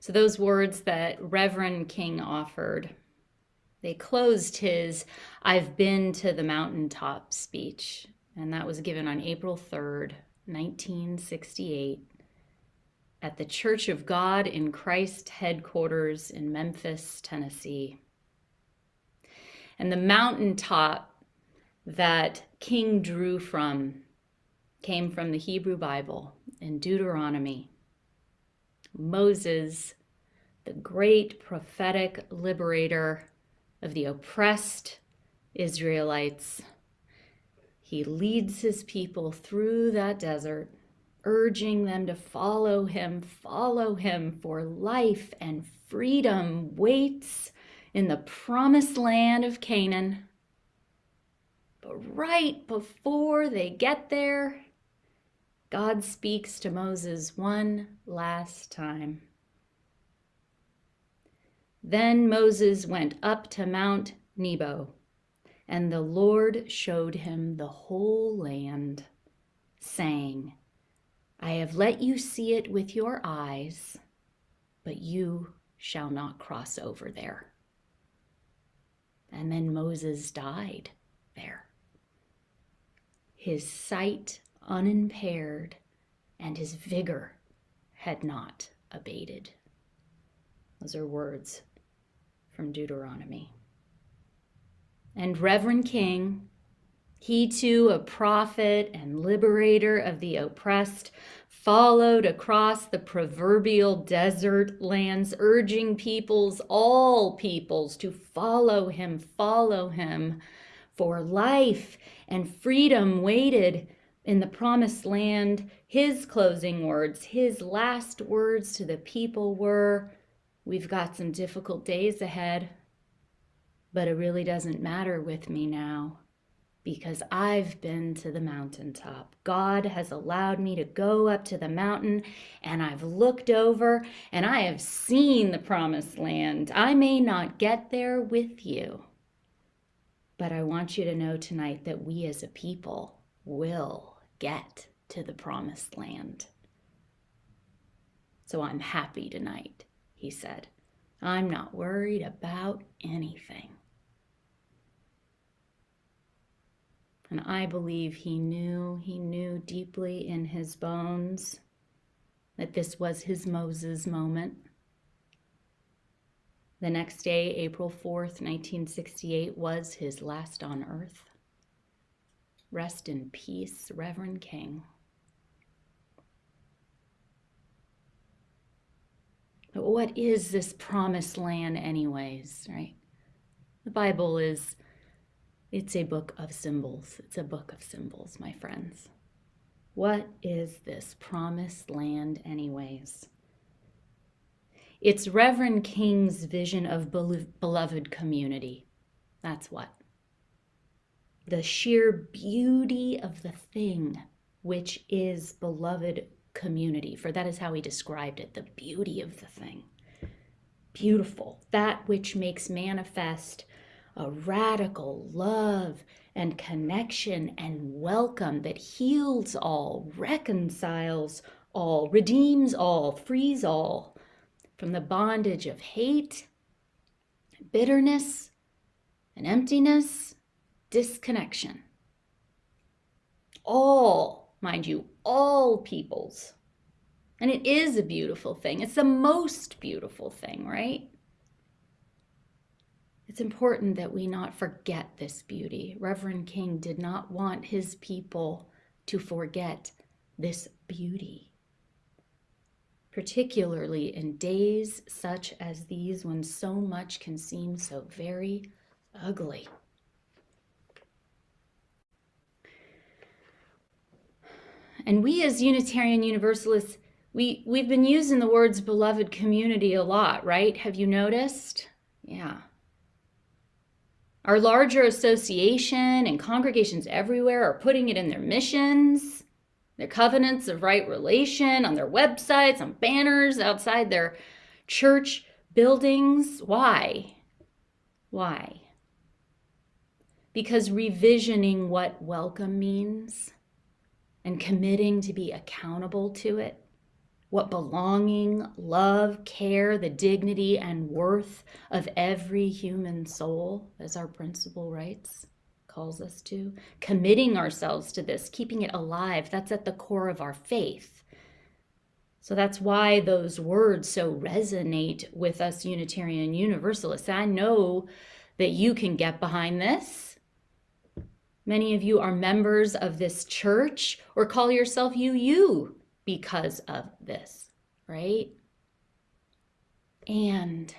So those words that Reverend King offered, they closed his "I've been to the mountaintop" speech, and that was given on April 3rd, 1968, at the Church of God in Christ headquarters in Memphis, Tennessee. And the mountaintop that King drew from came from the Hebrew Bible in Deuteronomy. Moses, the great prophetic liberator of the oppressed Israelites, he leads his people through that desert, urging them to follow him, for life and freedom waits in the promised land of Canaan. But right before they get there, God speaks to Moses one last time. Then Moses went up to Mount Nebo, and the Lord showed him the whole land, saying, I have let you see it with your eyes, but you shall not cross over there. And then Moses died there, his sight unimpaired, and his vigor had not abated. Those are words from Deuteronomy. And Reverend King, he too a prophet and liberator of the oppressed, followed across the proverbial desert lands, urging all peoples, to follow him, for life and freedom waited in the promised land. His closing words, his last words to the people were, we've got some difficult days ahead, but it really doesn't matter with me now, because I've been to the mountaintop. God has allowed me to go up to the mountain, and I've looked over, and I have seen the promised land. I may not get there with you, but I want you to know tonight that we as a people will get to the promised land. So I'm happy tonight, he said. I'm not worried about anything. And I believe he knew deeply in his bones that this was his Moses moment. The next day, April 4th, 1968, was his last on earth. Rest in peace, Reverend King. But what is this promised land anyways, right? The Bible it's a book of symbols. It's a book of symbols, my friends. What is this promised land anyways? It's Reverend King's vision of beloved community. That's what. The sheer beauty of the thing which is beloved community, for that is how he described it, the beauty of the thing. Beautiful, that which makes manifest a radical love and connection and welcome that heals all, reconciles all, redeems all, frees all from the bondage of hate, bitterness, and emptiness, disconnection. All, mind you, all peoples. And it is a beautiful thing. It's the most beautiful thing, right? It's important that we not forget this beauty. Reverend King did not want his people to forget this beauty, particularly in days such as these when so much can seem so very ugly. And we as Unitarian Universalists, we've been using the words beloved community a lot, right? Have you noticed? Yeah. Our larger association and congregations everywhere are putting it in their missions, their covenants of right relation, on their websites, on banners outside their church buildings. Why? Why? Because revisioning what welcome means and committing to be accountable to it what belonging, love, care, the dignity and worth of every human soul, as our principal rights calls us to, committing ourselves to this, keeping it alive, that's at the core of our faith. So that's why those words so resonate with us Unitarian Universalists. I know that you can get behind this. Many of you are members of this church or call yourself UU because of this, right? And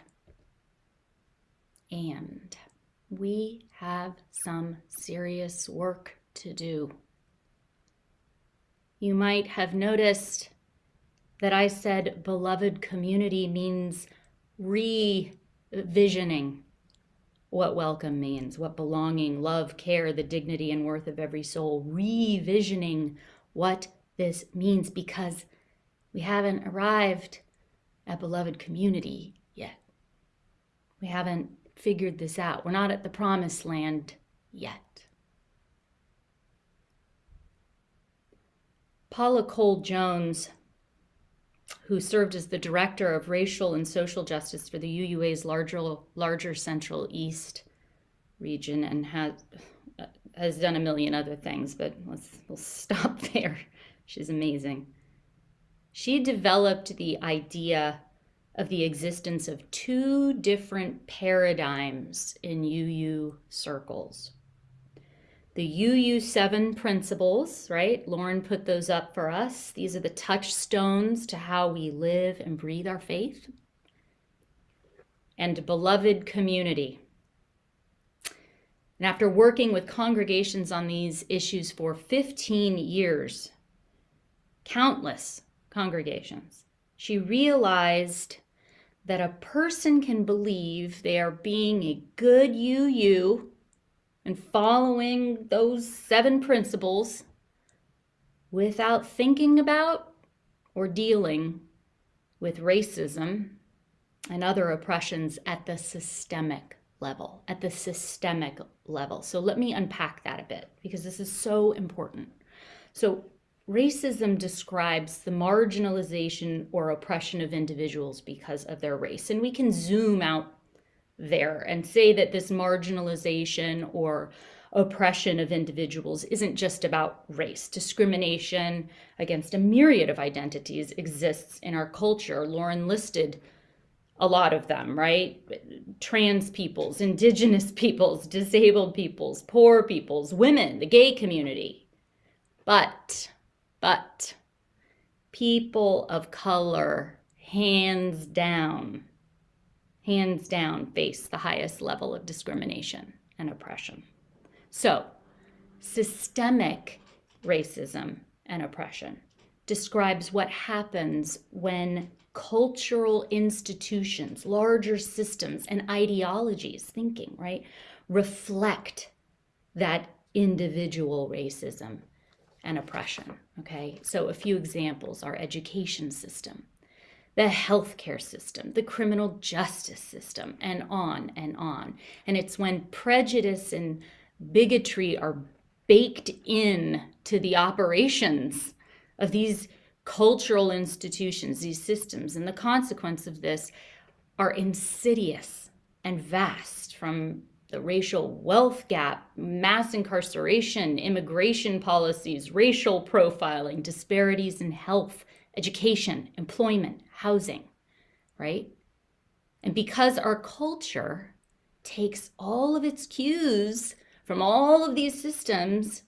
we have some serious work to do. You might have noticed that I said beloved community means revisioning what welcome means, what belonging, love, care, the dignity and worth of every soul, revisioning what this means, because we haven't arrived at beloved community yet. We haven't figured this out. We're not at the promised land yet. Paula Cole-Jones, who served as the director of racial and social justice for the UUA's larger Central East region, and has done a million other things, but we'll stop there. She's amazing. She developed the idea of the existence of two different paradigms in UU circles. The UU7 principles, right? Lauren put those up for us. These are the touchstones to how we live and breathe our faith. And beloved community. And after working with congregations on these issues for 15 years, countless congregations, she realized that a person can believe they are being a good UU and following those 7 principles without thinking about or dealing with racism and other oppressions at the systemic level, So let me unpack that a bit, because this is so important. So racism describes the marginalization or oppression of individuals because of their race. And we can zoom out there and say that this marginalization or oppression of individuals isn't just about race. Discrimination against a myriad of identities exists in our culture. Lauren listed a lot of them, right? Trans peoples, indigenous peoples, disabled peoples, poor peoples, women, the gay community. But people of color, hands down, face the highest level of discrimination and oppression. So, systemic racism and oppression describes what happens when cultural institutions, larger systems, and ideologies, thinking, right, reflect that individual racism and oppression, okay? So a few examples: our education system, the healthcare system, the criminal justice system, and on and on. And it's when prejudice and bigotry are baked in to the operations of these cultural institutions, these systems, and the consequence of this are insidious and vast, from the racial wealth gap, mass incarceration, immigration policies, racial profiling, disparities in health, education, employment, housing, right? And because our culture takes all of its cues from all of these systems,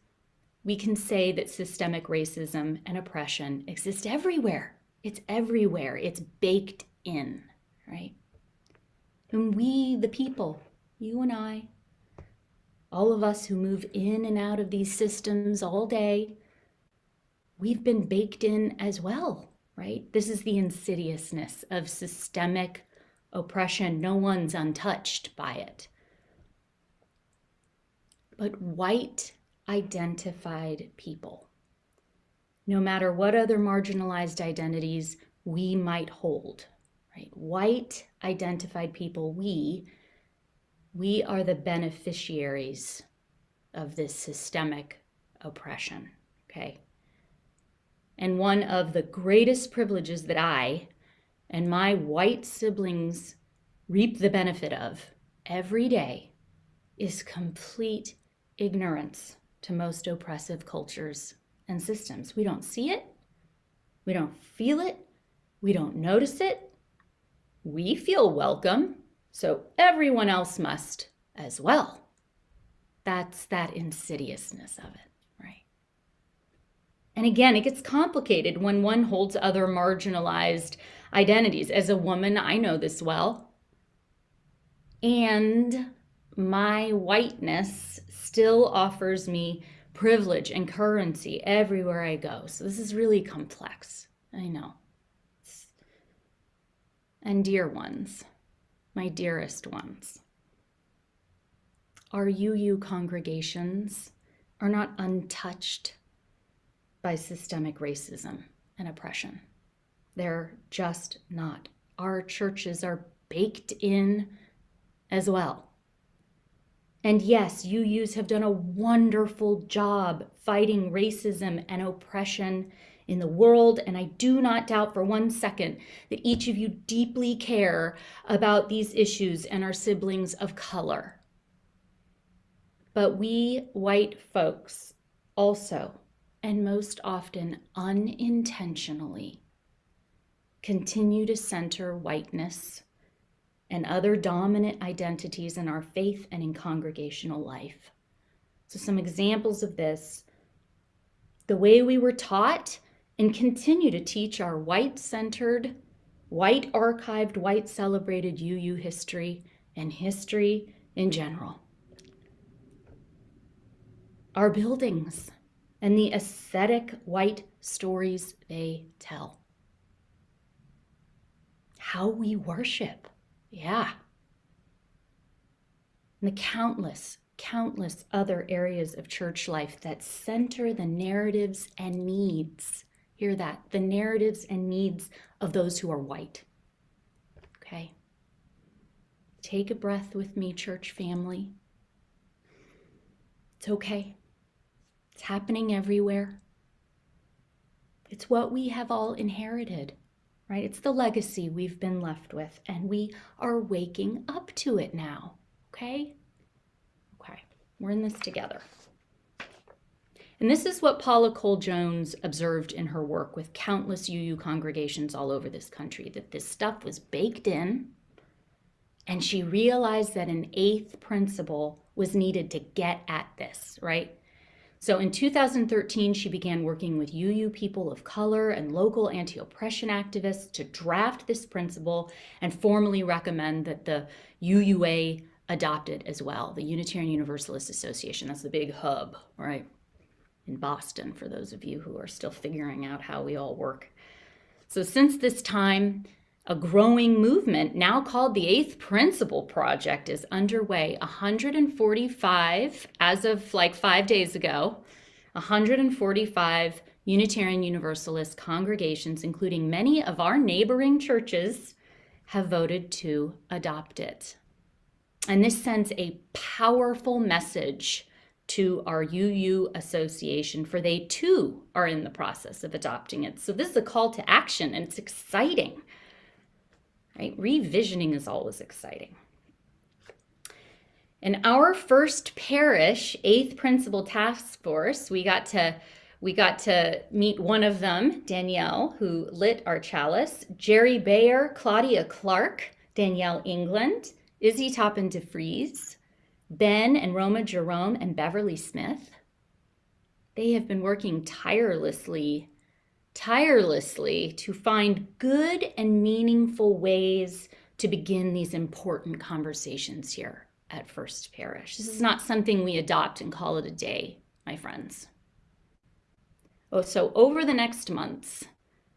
we can say that systemic racism and oppression exist everywhere. It's everywhere. It's baked in, right? And we, the people, you and I, all of us who move in and out of these systems all day, we've been baked in as well, right? This is the insidiousness of systemic oppression. No one's untouched by it. But white identified people, no matter what other marginalized identities we might hold, right? White identified people, we are the beneficiaries of this systemic oppression, okay? And one of the greatest privileges that I and my white siblings reap the benefit of every day is complete ignorance to most oppressive cultures and systems. We don't see it. We don't feel it. We don't notice it. We feel welcome, so everyone else must as well. That's that insidiousness of it, right? And again, it gets complicated when one holds other marginalized identities. As a woman, I know this well. And my whiteness still offers me privilege and currency everywhere I go. So this is really complex. I know. And dear ones, my dearest ones, our UU congregations are not untouched by systemic racism and oppression. They're just not. Our churches are baked in as well. And yes, UUs have done a wonderful job fighting racism and oppression in the world, and I do not doubt for one second that each of you deeply care about these issues and our siblings of color. But we white folks also, and most often unintentionally, continue to center whiteness and other dominant identities in our faith and in congregational life. So some examples of this: the way we were taught and continue to teach our white-centered, white-archived, white-celebrated UU history and history in general. Our buildings and the aesthetic white stories they tell. How we worship, yeah. And the countless other areas of church life that center the narratives and needs, hear that, the narratives and needs of those who are white. Okay? Take a breath with me, church family. It's okay. It's happening everywhere. It's what we have all inherited, right? It's the legacy we've been left with, and we are waking up to it now, okay? Okay, we're in this together. And this is what Paula Cole-Jones observed in her work with countless UU congregations all over this country, that this stuff was baked in, and she realized that an eighth principle was needed to get at this, right? So in 2013, she began working with UU people of color and local anti-oppression activists to draft this principle and formally recommend that the UUA adopt it as well, the Unitarian Universalist Association. That's the big hub, right, in Boston, for those of you who are still figuring out how we all work. So since this time, a growing movement, now called the Eighth Principle Project, is underway. 145, as of like 5 days ago, 145 Unitarian Universalist congregations, including many of our neighboring churches, have voted to adopt it. And this sends a powerful message to our UU association, for they too are in the process of adopting it. So this is a call to action, and it's exciting. Right? Revisioning is always exciting. In our First Parish Eighth Principle Task Force, we got to meet one of them, Danielle, who lit our chalice, Jerry Bayer, Claudia Clark, Danielle England, Izzy Toppin DeFries, Ben and Roma Jerome, and Beverly Smith. They have been working tirelessly to find good and meaningful ways to begin these important conversations here at First Parish. This is not something we adopt and call it a day, my friends. So over the next months,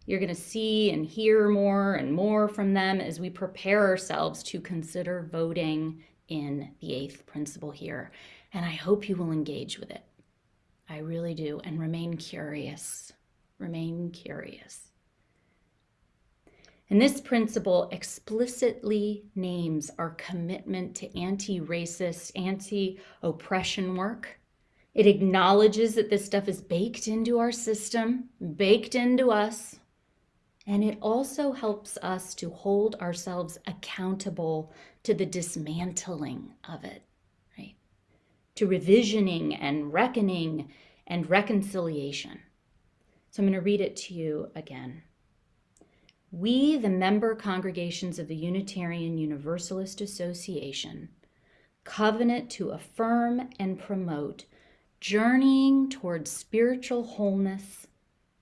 you're going to see and hear more and more from them as we prepare ourselves to consider voting in the eighth principle here. And I hope you will engage with it. I really do. And remain curious. Remain curious. And this principle explicitly names our commitment to anti-racist, anti-oppression work It acknowledges that this stuff is baked into our system, baked into us. And it also helps us to hold ourselves accountable to the dismantling of it, right? To revisioning and reckoning and reconciliation. So I'm going to read it to you again. We, the member congregations of the Unitarian Universalist Association, covenant to affirm and promote journeying towards spiritual wholeness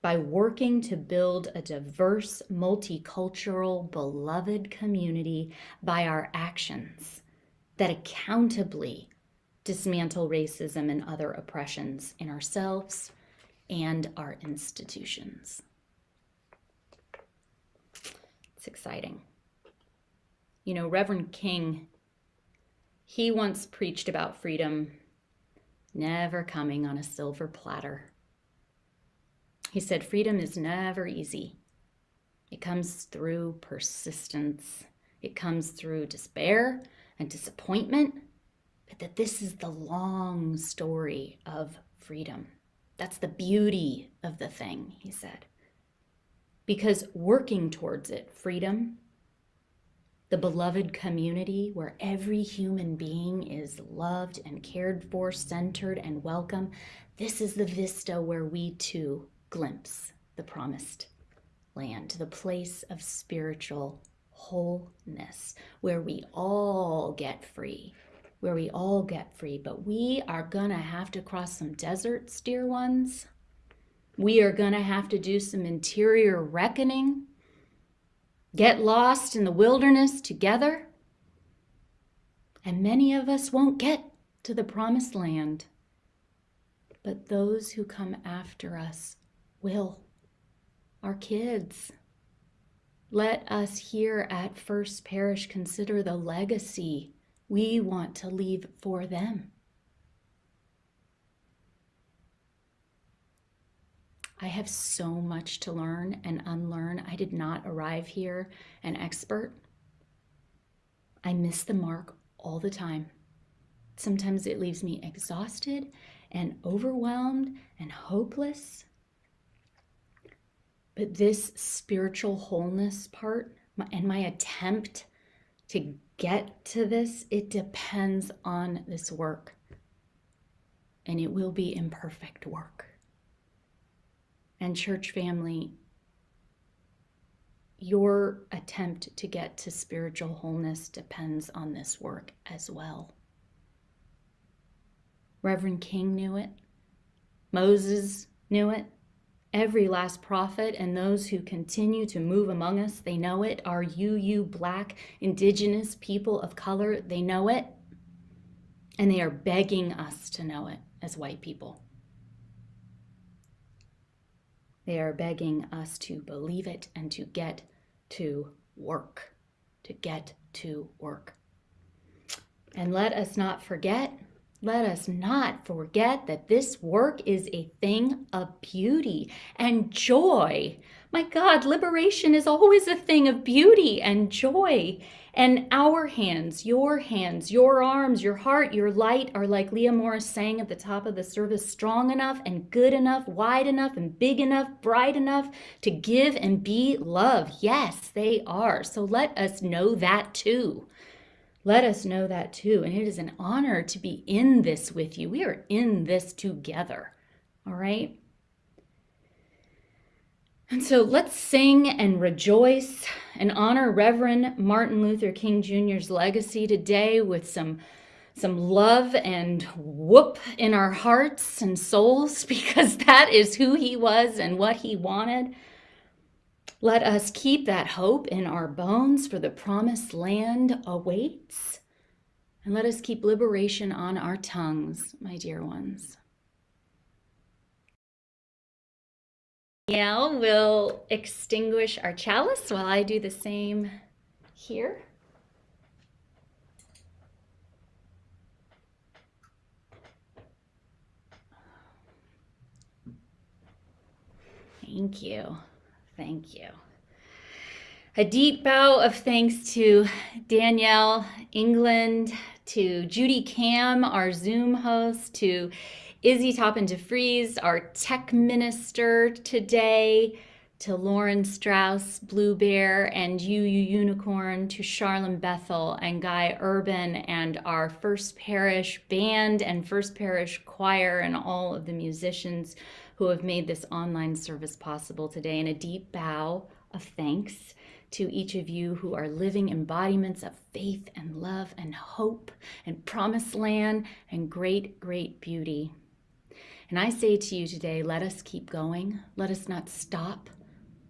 by working to build a diverse, multicultural, beloved community by our actions that accountably dismantle racism and other oppressions in ourselves and our institutions. It's exciting. You know, Reverend King, he once preached about freedom never coming on a silver platter. He said, freedom is never easy. It comes through persistence. It comes through despair and disappointment, but that this is the long story of freedom. That's the beauty of the thing, he said. Because working towards it, freedom, the beloved community where every human being is loved and cared for, centered and welcome, this is the vista where we too glimpse the promised land, the place of spiritual wholeness, where we all get free, but we are gonna have to cross some deserts, dear ones. We are gonna have to do some interior reckoning, get lost in the wilderness together, and many of us won't get to the promised land, but those who come after us will. Our kids. Let us here at First Parish consider the legacy we want to leave for them. I have so much to learn and unlearn. I did not arrive here an expert. I miss the mark all the time. Sometimes it leaves me exhausted and overwhelmed and hopeless. But this spiritual wholeness part and my attempt to get to this, it depends on this work. And it will be imperfect work. And church family, your attempt to get to spiritual wholeness depends on this work as well. Reverend King knew it. Moses knew it. Every last prophet and those who continue to move among us, they know it. Our you Black, Indigenous people of color, they know it. And they are begging us to know it as white people. They are begging us to believe it and to get to work. And let us not forget that this work is a thing of beauty and joy. My God, liberation is always a thing of beauty and joy. And our hands, your arms, your heart, your light are, like Leah Morris sang at the top of the service, strong enough and good enough, wide enough and big enough, bright enough to give and be love. Yes, they are. So let us know that too. And it is an honor to be in this with you. We are in this together. All right? And so let's sing and rejoice and honor Reverend Martin Luther King Jr.'s legacy today with some love and whoop in our hearts and souls, because that is who he was and what he wanted. Let us keep that hope in our bones, for the promised land awaits. And let us keep liberation on our tongues, my dear ones. Now we'll extinguish our chalice while I do the same here. Thank you. A deep bow of thanks to Danielle England, to Judy Cam, our Zoom host, to Izzy Toppin DeFries, our tech minister today, to Lauren Strauss, Blue Bear, and you Unicorn, to Charlene Bethel and Guy Urban, and our First Parish band and First Parish choir, and all of the musicians who have made this online service possible today. And a deep bow of thanks to each of you who are living embodiments of faith and love and hope and promised land and great, great beauty. And I say to you today, let us keep going. Let us not stop.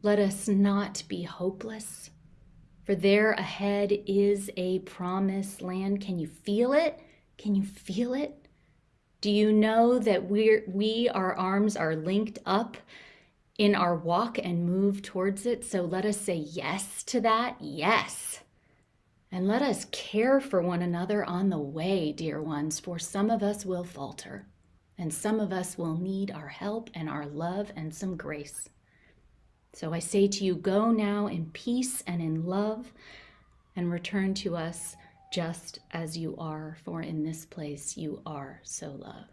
Let us not be hopeless. For there ahead is a promised land. Can you feel it? Can you feel it? Do you know that our arms are linked up in our walk and move towards it? So let us say yes to that. Yes. And let us care for one another on the way, dear ones, for some of us will falter. And some of us will need our help and our love and some grace. So I say to you, go now in peace and in love, and return to us just as you are, for in this place you are so loved.